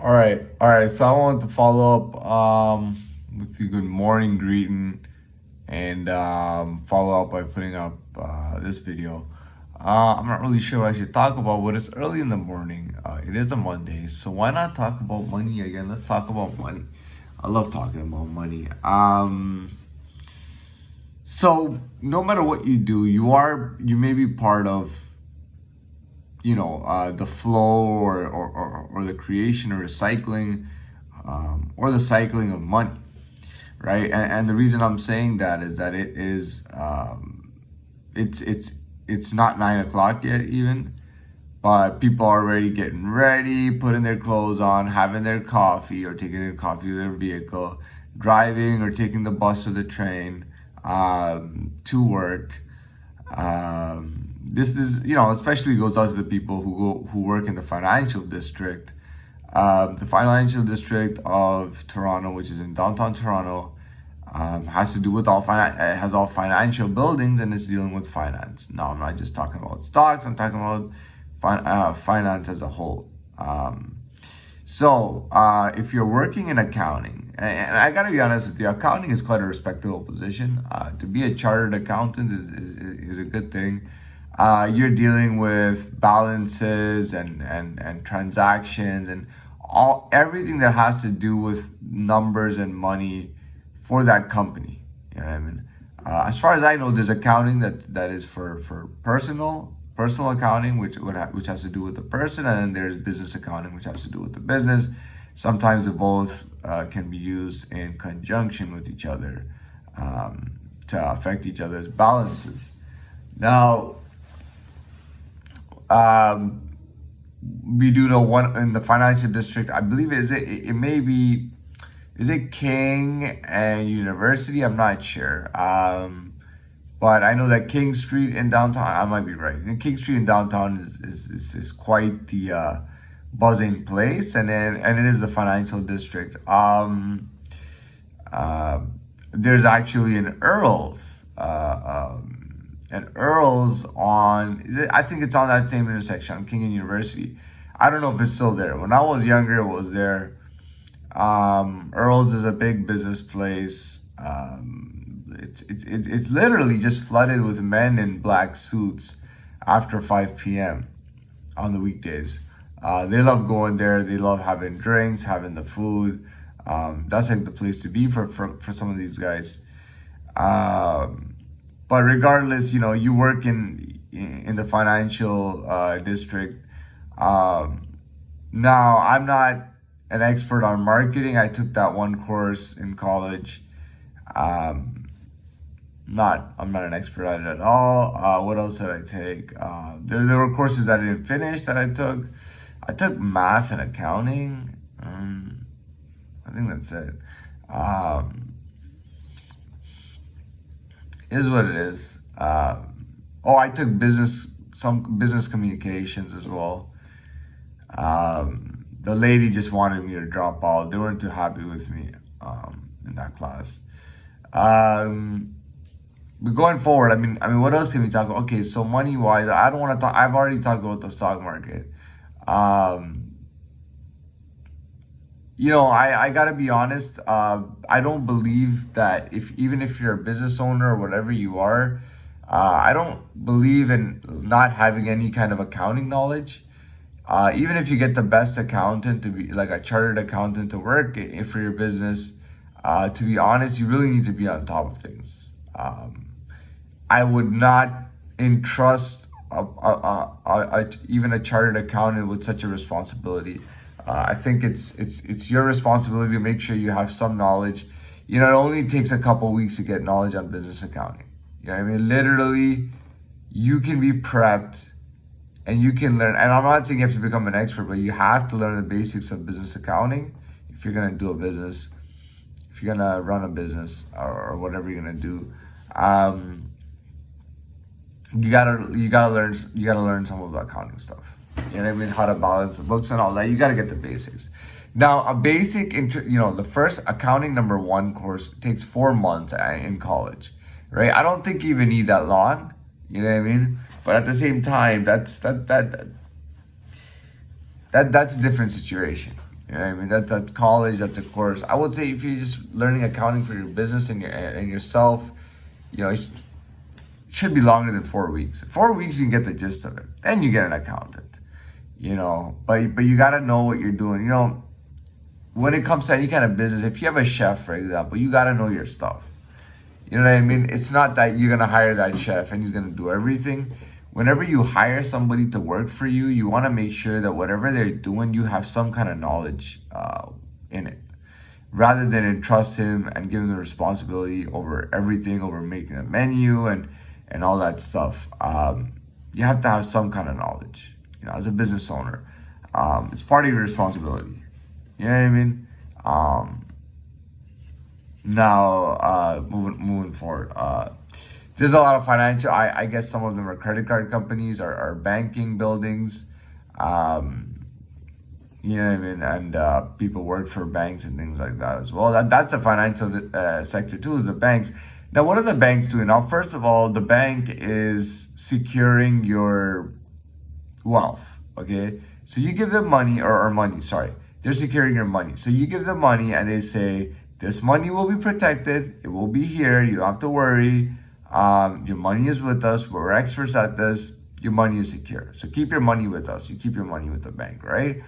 All right. So I want to follow up with you. Good morning, greeting, and follow up by putting up this video. I'm not really sure what I should talk about, but it's early in the morning. It is a Monday, so why not talk about money again? Let's talk about money. I love talking about money. So no matter what you do, you may be part of the flow or the creation or recycling or the cycling of money, right? And the reason I'm saying that is that it's not 9 o'clock yet even, but people are already getting ready, putting their clothes on, having their coffee or taking their coffee to their vehicle, driving or taking the bus or the train to work. This is, especially goes out to the people who work in the financial district. The financial district of Toronto, which is in downtown Toronto, has to do with has all financial buildings and is dealing with finance. No, I'm not just talking about stocks. I'm talking about finance as a whole. So if you're working in accounting, and I gotta be honest with you, accounting is quite a respectable position. To be a chartered accountant is a good thing. You're dealing with balances and transactions and everything that has to do with numbers and money for that company. You know what I mean? As far as I know, there's accounting that is for personal accounting, which has to do with the person, and then there's business accounting, which has to do with the business. Sometimes the both can be used in conjunction with each other to affect each other's balances. Now, we do know one in the financial district. I believe it may be, is it King and University? I'm not sure. But I know that King Street in downtown, I might be right. And King Street in downtown is quite the buzzing place, and it is the financial district. There's actually an Earl's. And Earl's I think it's on that same intersection on King and University. I don't know if it's still there. When I was younger, it was there. Earl's is a big business place. It's literally just flooded with men in black suits after 5 p.m. on the weekdays. They love going there. They love having drinks, having the food. That's like the place to be for some of these guys. But regardless, you work in the financial district. Now, I'm not an expert on marketing. I took that one course in college. I'm not an expert at it at all. What else did I take? There were courses that I didn't finish that I took. I took math and accounting. I think that's it. Is what it is. I took some business communications as well. The lady just wanted me to drop out. They weren't too happy with me in that class. But going forward, I mean, what else can we talk about? Okay, so money wise, I don't want to talk. I've already talked about the stock market. I gotta be honest. I don't believe that even if you're a business owner or whatever you are, I don't believe in not having any kind of accounting knowledge. Even if you get the best accountant to be like a chartered accountant to work for your business, to be honest, you really need to be on top of things. I would not entrust even a chartered accountant with such a responsibility. I think it's your responsibility to make sure you have some knowledge. It only takes a couple weeks to get knowledge on business accounting. You know what I mean? Literally, you can be prepped and you can learn. And I'm not saying you have to become an expert, but you have to learn the basics of business accounting if you're gonna do a business, if you're gonna run a business or whatever you're gonna do. You gotta learn some of the accounting stuff. You know what I mean? How to balance the books and all that. You gotta get the basics. Now, a basic, the first accounting number 1 course takes 4 months in college, right? I don't think you even need that long. You know what I mean? But at the same time, that's a different situation. You know what I mean? That's college. That's a course. I would say if you're just learning accounting for your business and yourself, you know, it should be longer than 4 weeks. 4 weeks you can get the gist of it. Then you get an accountant. You know, but you gotta know what you're doing. You know, when it comes to any kind of business, if you have a chef, for example, you gotta know your stuff. You know what I mean? It's not that you're gonna hire that chef and he's gonna do everything. Whenever you hire somebody to work for you, you want to make sure that whatever they're doing, you have some kind of knowledge in it, rather than entrust him and give him the responsibility over everything, over making a menu and all that stuff. You have to have some kind of knowledge. You know, as a business owner, it's part of your responsibility. You know what I mean? Now, moving forward, there's a lot of financial. I guess some of them are credit card companies, or banking buildings. You know what I mean? And people work for banks and things like that as well. That's a financial sector too, is the banks. Now, what are the banks doing? Now, first of all, the bank is securing your wealth. Okay, so you give them money, or money. Sorry, they're securing your money. So you give them money, and they say this money will be protected. It will be here. You don't have to worry. Your money is with us. We're experts at this. Your money is secure. So keep your money with us. You keep your money with the bank, right?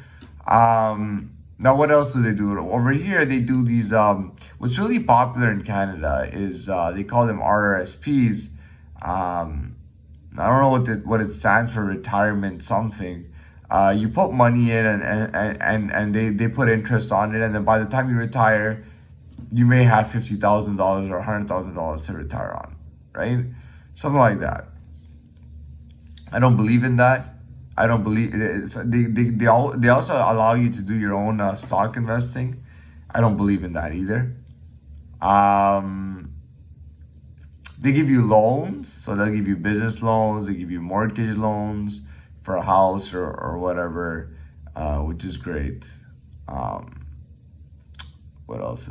Now, what else do they do? Over here, they do these, what's really popular in Canada is, they call them RRSPs. I don't know what it stands for, retirement something. You put money in, and they put interest on it. And then by the time you retire, you may have $50,000 or $100,000 to retire on, right? Something like that. I don't believe in that. I don't believe they also allow you to do your own stock investing. I don't believe in that either. They give you loans, so they'll give you business loans, they give you mortgage loans for a house or whatever, which is great. What else?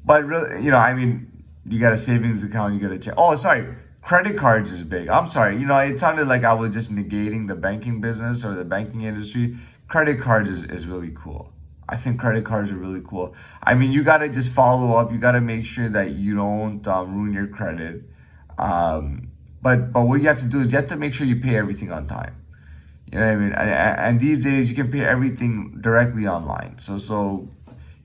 But really, you know, I mean, you got a savings account, you got to check. Oh, sorry. Credit cards is big. I'm sorry. You know, it sounded like I was just negating the banking business or the banking industry. Credit cards is really cool. I think credit cards are really cool. I mean, you got to just follow up. You got to make sure that you don't ruin your credit. But what you have to do is you have to make sure you pay everything on time. You know what I mean? And these days you can pay everything directly online. So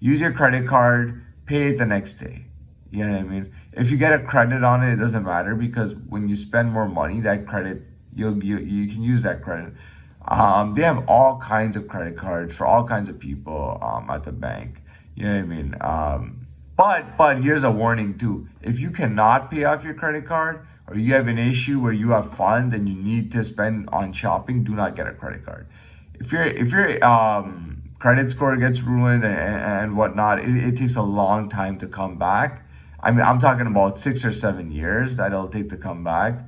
use your credit card, pay it the next day. You know what I mean? If you get a credit on it, it doesn't matter, because when you spend more money, that credit, you can use that credit. They have all kinds of credit cards for all kinds of people at the bank. You know what I mean? But here's a warning too. If you cannot pay off your credit card, or you have an issue where you have funds and you need to spend on shopping, do not get a credit card. If your credit score gets ruined and whatnot, it takes a long time to come back. I mean, I'm talking about 6 or 7 years that it'll take to come back.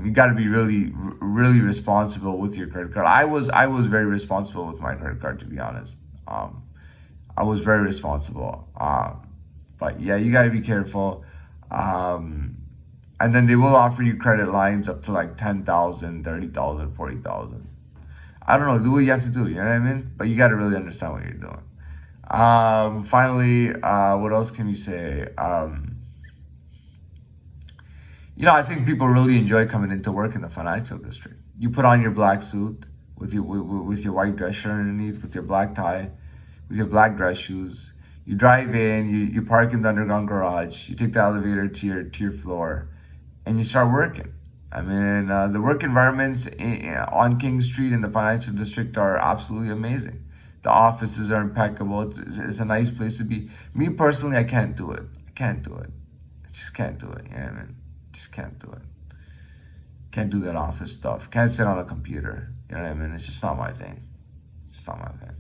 You got to be really, really responsible with your credit card. I was very responsible with my credit card, to be honest. I was very responsible. But yeah, you got to be careful. And then they will offer you credit lines up to like 10,000, 30,000, 40,000. I don't know. Do what you have to do. You know what I mean? But you got to really understand what you're doing. Finally, what else can we say? You know, I think people really enjoy coming into work in the financial district. You put on your black suit with your white dress shirt underneath, with your black tie, with your black dress shoes. You drive in, you park in the underground garage, you take the elevator to your floor, and you start working. I mean, the work environments on King Street in the financial district are absolutely amazing. The offices are impeccable. It's a nice place to be. Me personally, I can't do it. I just can't do it. You know what I mean? Just can't do it. Can't do that office stuff. Can't sit on a computer. You know what I mean? It's just not my thing. It's just not my thing.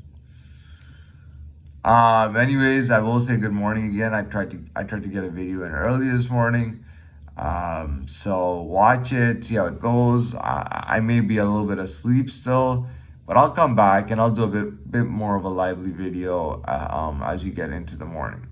Anyways, I will say good morning again. I tried to get a video in early this morning. So watch it, see how it goes. I may be a little bit asleep still, but I'll come back and I'll do a bit more of a lively video as you get into the morning.